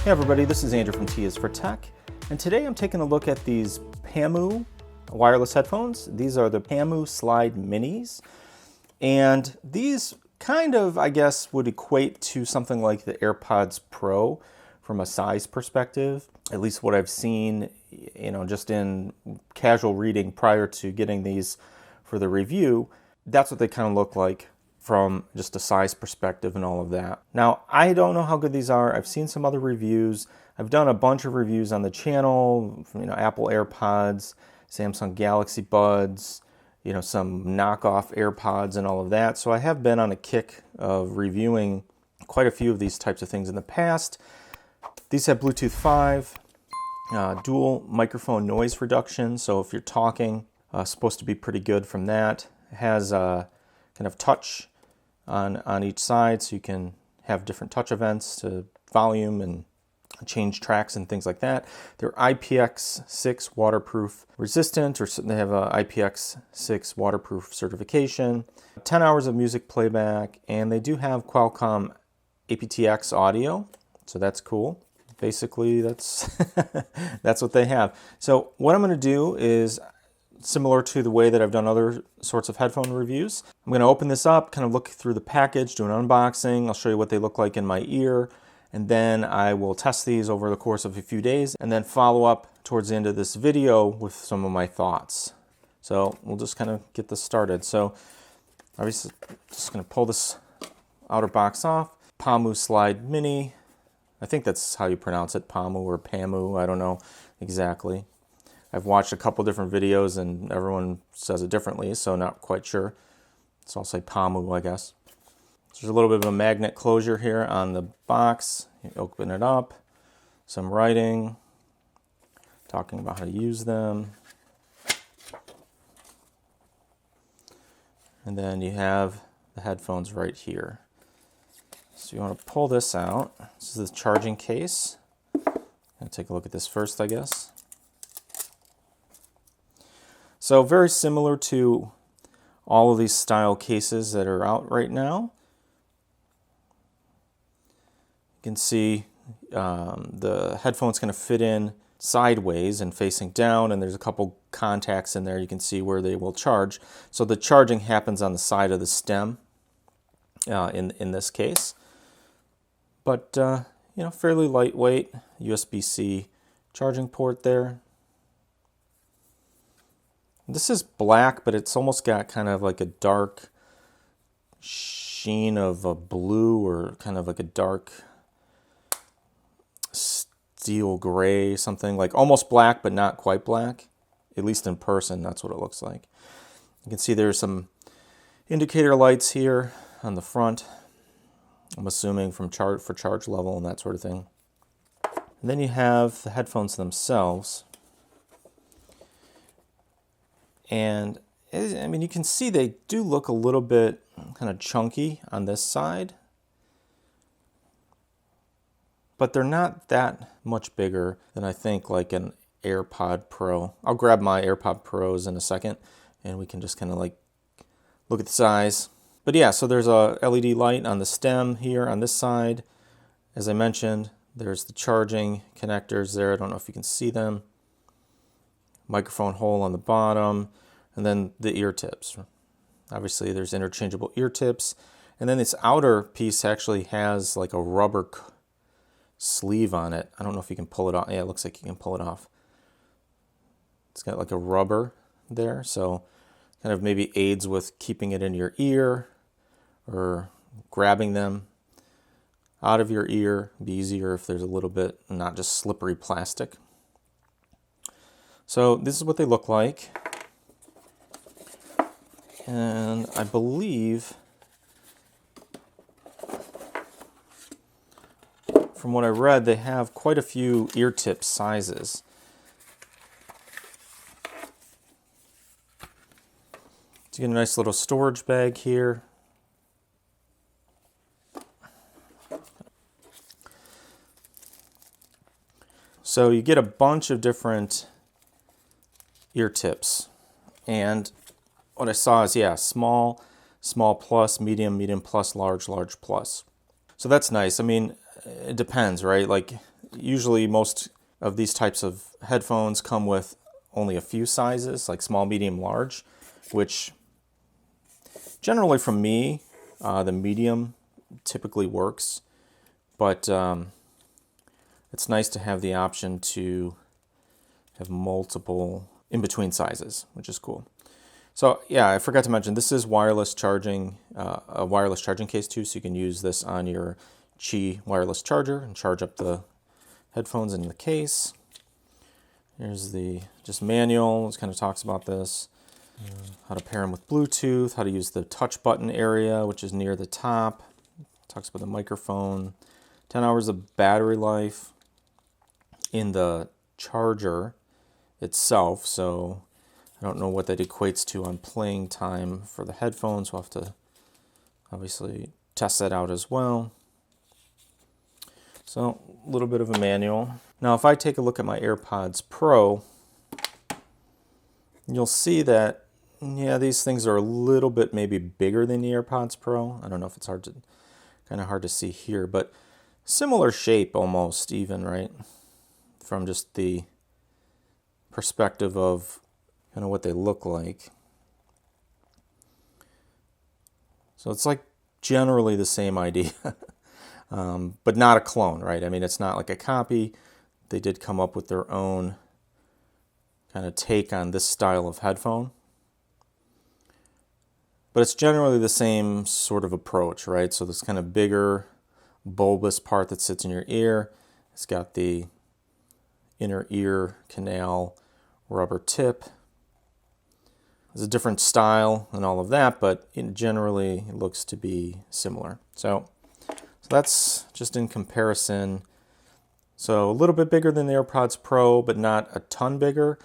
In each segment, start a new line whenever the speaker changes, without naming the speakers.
Hey everybody, this is Andrew from T is for Tech, and today I'm taking a look at these Pamu wireless headphones. These are the Pamu Slide Minis, and these kind of, I guess, would equate to something like the AirPods Pro from a size perspective, at least what I've seen, just in casual reading prior to getting these for the review. That's what they kind of look like from just a size perspective and all of that. Now, I don't know how good these are. I've seen some other reviews. I've done a bunch of reviews on the channel, from, Apple AirPods, Samsung Galaxy Buds, some knockoff AirPods and all of that. So I have been on a kick of reviewing quite a few of these types of things in the past. These have Bluetooth 5, dual microphone noise reduction. So if you're talking, supposed to be pretty good from that. It has kind of touch on each side, so you can have different touch events to volume and change tracks and things like that. They're IPX6 waterproof resistant, or they have a IPX6 waterproof certification, 10 hours of music playback, and they do have Qualcomm aptX audio, so that's cool. Basically, that's that's what they have. So what I'm going to do is, similar to the way that I've done other sorts of headphone reviews, I'm going to open this up, kind of look through the package, do an unboxing. I'll show you what they look like in my ear, and then I will test these over the course of a few days, and then follow up towards the end of this video with some of my thoughts. So we'll just kind of get this started. So obviously, just going to pull this outer box off. Pamu Slide Mini. I think that's how you pronounce it, Pamu or Pamu, I don't know exactly. I've watched a couple different videos and everyone says it differently, so not quite sure. So I'll say Pamu, I guess. So there's a little bit of a magnet closure here on the box. You open it up, some writing, talking about how to use them. And then you have the headphones right here. So you want to pull this out. This is the charging case. I'll take a look at this first, I guess. So very similar to all of these style cases that are out right now. You can see the headphone's going to fit in sideways and facing down, and there's a couple contacts in there. You can see where they will charge. So the charging happens on the side of the stem in this case. But, fairly lightweight USB-C charging port there. This is black, but it's almost got kind of like a dark sheen of a blue, or kind of like a dark steel gray, something like almost black, but not quite black. At least in person, that's what it looks like. You can see there's some indicator lights here on the front. I'm assuming for charge level and that sort of thing. And then you have the headphones themselves. And I mean, you can see they do look a little bit kind of chunky on this side, but they're not that much bigger than I think like an AirPod Pro. I'll grab my AirPod Pros in a second and we can just kind of like look at the size. But yeah, so there's a LED light on the stem here on this side. As I mentioned, there's the charging connectors there. I don't know if you can see them. Microphone hole on the bottom, and then the ear tips. Obviously there's interchangeable ear tips, and then this outer piece actually has like a rubber sleeve on it. I don't know if you can pull it off. Yeah, it looks like you can pull it off. It's got like a rubber there, so kind of maybe aids with keeping it in your ear or grabbing them out of your ear. It'd be easier if there's a little bit, not just slippery plastic. So this is what they look like. And I believe, from what I read, they have quite a few ear tip sizes. So you get a nice little storage bag here. So you get a bunch of different ear tips, and what I saw is, yeah, small, small plus, medium, medium plus, large, large plus. So that's nice. I mean, it depends, right? Like usually most of these types of headphones come with only a few sizes, like small, medium, large, which generally for me, the medium typically works, but it's nice to have the option to have multiple in-between sizes, which is cool. So yeah, I forgot to mention, this is wireless charging, a wireless charging case too, so you can use this on your Qi wireless charger and charge up the headphones in the case. Here's the just manual, it kind of talks about this. How to pair them with Bluetooth, how to use the touch button area, which is near the top. Talks about the microphone, 10 hours of battery life in the charger itself, so I don't know what that equates to on playing time for the headphones. We'll have to obviously test that out as well. So a little bit of a manual. Now if I take a look at my AirPods Pro, you'll see that, yeah, these things are a little bit maybe bigger than the AirPods Pro. I don't know if it's kind of hard to see here, but similar shape almost even, right? From just the perspective of kind of what they look like. So it's like generally the same idea, but not a clone, right? I mean, it's not like a copy. They did come up with their own kind of take on this style of headphone. But it's generally the same sort of approach, right? So this kind of bigger, bulbous part that sits in your ear. It's got the inner ear canal rubber tip. There's a different style and all of that, but generally it looks to be similar. So that's just in comparison. So a little bit bigger than the AirPods Pro, but not a ton bigger.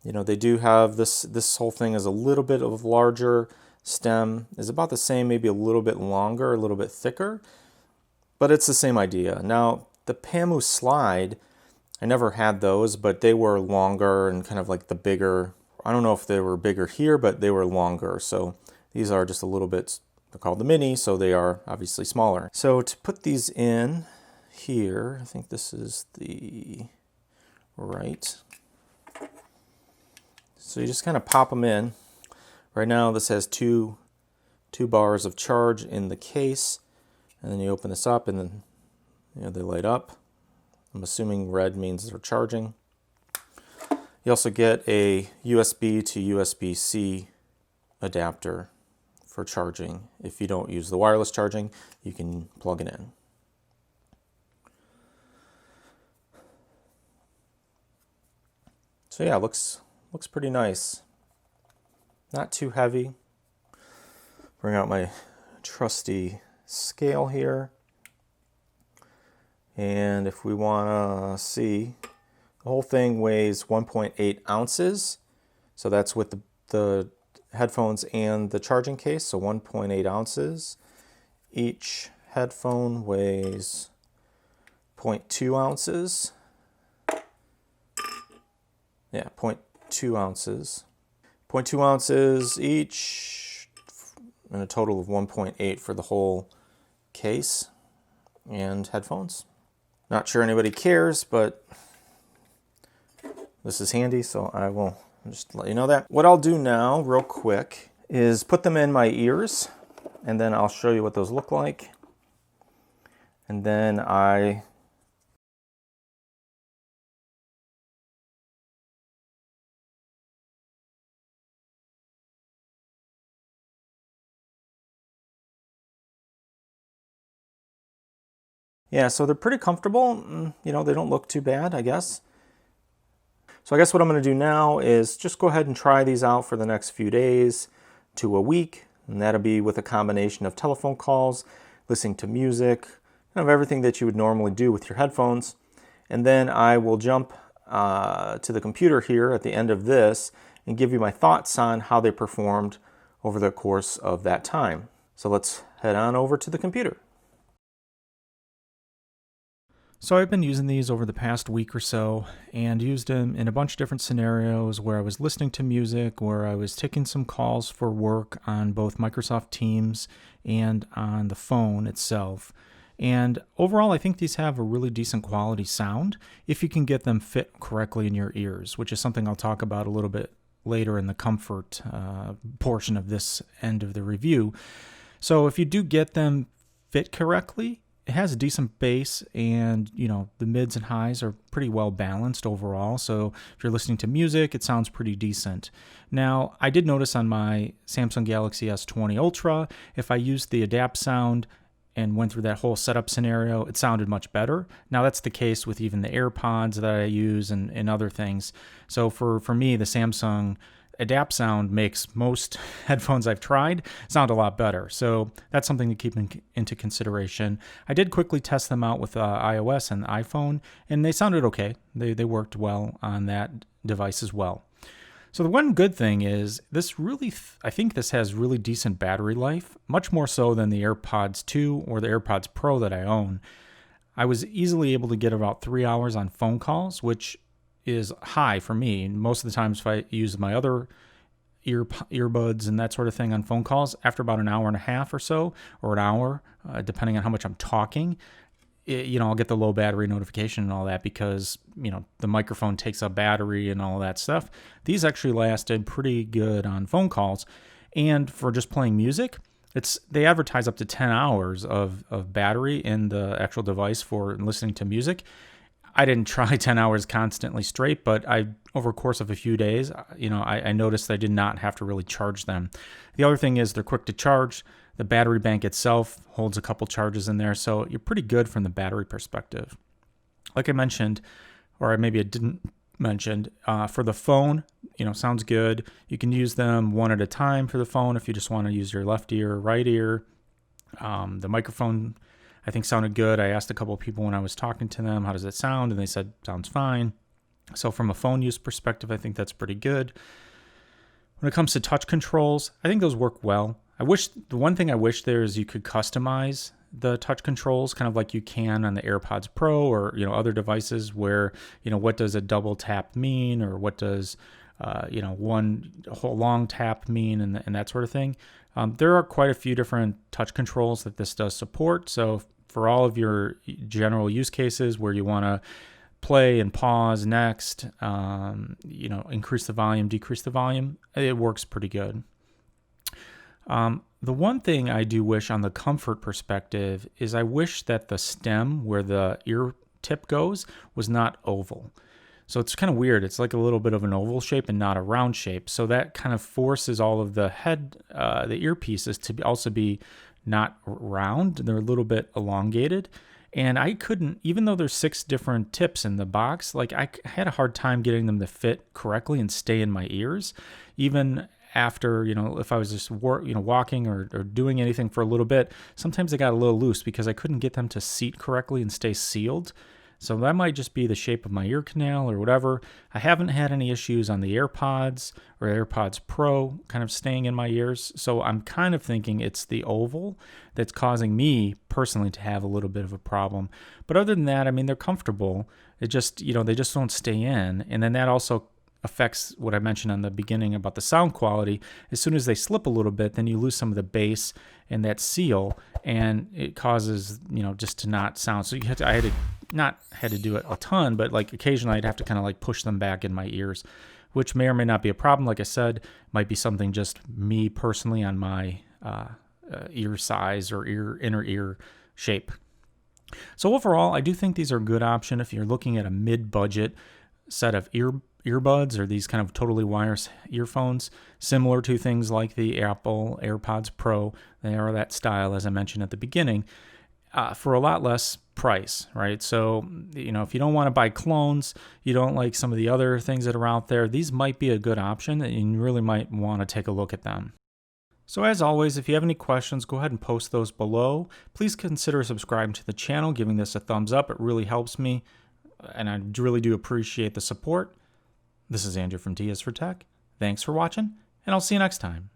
You know, they do have this whole thing is a little bit of larger. Stem is about the same, maybe a little bit longer, a little bit thicker, but it's the same idea. Now, the Pamu Slide, I never had those, but they were longer and kind of like the bigger. I don't know if they were bigger here, but they were longer. So these are just a little bit, they're called the Mini, so they are obviously smaller. So to put these in here, I think this is the right. So you just kind of pop them in. Right now this has two bars of charge in the case, and then you open this up and then they light up. I'm assuming red means they're charging. You also get a USB to USB-C adapter for charging. If you don't use the wireless charging, you can plug it in. So yeah, looks pretty nice. Not too heavy. Bring out my trusty scale here. And if we want to see, the whole thing weighs 1.8 ounces. So that's with the headphones and the charging case, so 1.8 ounces. Each headphone weighs 0.2 ounces. Yeah, 0.2 ounces. 0.2 ounces each, and a total of 1.8 for the whole case and headphones. Not sure anybody cares, but this is handy, so I will just let you know that. What I'll do now, real quick, is put them in my ears, and then I'll show you what those look like. And then yeah, so they're pretty comfortable. You know, they don't look too bad, I guess. So I guess what I'm going to do now is just go ahead and try these out for the next few days to a week. And that'll be with a combination of telephone calls, listening to music, kind of everything that you would normally do with your headphones. And then I will jump to the computer here at the end of this and give you my thoughts on how they performed over the course of that time. So let's head on over to the computer. So I've been using these over the past week or so and used them in a bunch of different scenarios where I was listening to music, where I was taking some calls for work on both Microsoft Teams and on the phone itself.
And overall, I think these have a really decent quality sound if you can get them fit correctly in your ears, which is something I'll talk about a little bit later in the comfort portion of this end of the review. So if you do get them fit correctly, it has a decent bass, and the mids and highs are pretty well balanced overall. So if you're listening to music, it sounds pretty decent. Now, I did notice on my Samsung Galaxy S20 Ultra, if I used the Adapt sound and went through that whole setup scenario, it sounded much better. Now, that's the case with even the AirPods that I use and other things. So for me, the Samsung Adapt sound makes most headphones I've tried sound a lot better. So that's something to keep into consideration. I did quickly test them out with iOS and iPhone, and they sounded okay. They worked well on that device as well. So the one good thing is this really, I think this has really decent battery life, much more so than the AirPods 2 or the AirPods Pro that I own. I was easily able to get about 3 hours on phone calls, which is high for me. Most of the times if I use my other earbuds and that sort of thing on phone calls, after about an hour and a half or so, or an hour, depending on how much I'm talking, I'll get the low battery notification and all that because, the microphone takes up battery and all that stuff. These actually lasted pretty good on phone calls. And for just playing music, they advertise up to 10 hours of battery in the actual device for listening to music. I didn't try 10 hours constantly straight, but over a course of a few days, I noticed I did not have to really charge them. The other thing is they're quick to charge. The battery bank itself holds a couple charges in there, so you're pretty good from the battery perspective. Like I mentioned, or maybe I didn't mention, for the phone, sounds good. You can use them one at a time for the phone if you just want to use your left ear, right ear. The microphone, I think, sounded good. I asked a couple of people when I was talking to them, how does it sound? And they said, sounds fine. So from a phone use perspective, I think that's pretty good. When it comes to touch controls, I think those work well. The one thing I wish there is you could customize the touch controls, kind of like you can on the AirPods Pro or, other devices where, what does a double tap mean, or what does, one whole long tap mean, and that sort of thing. There are quite a few different touch controls that this does support. So for all of your general use cases where you want to play and pause next, increase the volume, decrease the volume, it works pretty good. The one thing I do wish on the comfort perspective is I wish that the stem where the ear tip goes was not oval. So it's kind of weird. It's like a little bit of an oval shape and not a round shape. So that kind of forces all of the the earpieces to also be not round. They're a little bit elongated. And I couldn't, even though there's 6 different tips in the box, I had a hard time getting them to fit correctly and stay in my ears. Even after, if I was just walking or doing anything for a little bit, sometimes they got a little loose because I couldn't get them to seat correctly and stay sealed. So that might just be the shape of my ear canal or whatever. I haven't had any issues on the AirPods or AirPods Pro kind of staying in my ears. So I'm kind of thinking it's the oval that's causing me personally to have a little bit of a problem. But other than that, I mean, they're comfortable. It just, they just don't stay in. And then that also affects what I mentioned on the beginning about the sound quality. As soon as they slip a little bit, then you lose some of the bass and that seal, and it causes, just to not sound. So I had to do it a ton, but occasionally I'd have to kind of push them back in my ears, which may or may not be a problem. Like I said, might be something just me personally on my ear size or inner ear shape. So overall, I do think these are a good option if you're looking at a mid-budget set of earbuds or these kind of totally wireless earphones, similar to things like the Apple AirPods Pro. They are that style, as I mentioned at the beginning, for a lot less price, right? So, if you don't want to buy clones, you don't like some of the other things that are out there, these might be a good option, and you really might want to take a look at them. So as always, if you have any questions, go ahead and post those below. Please consider subscribing to the channel, giving this a thumbs up. It really helps me, and I really do appreciate the support. This is Andrew from T is for Tech. Thanks for watching, and I'll see you next time.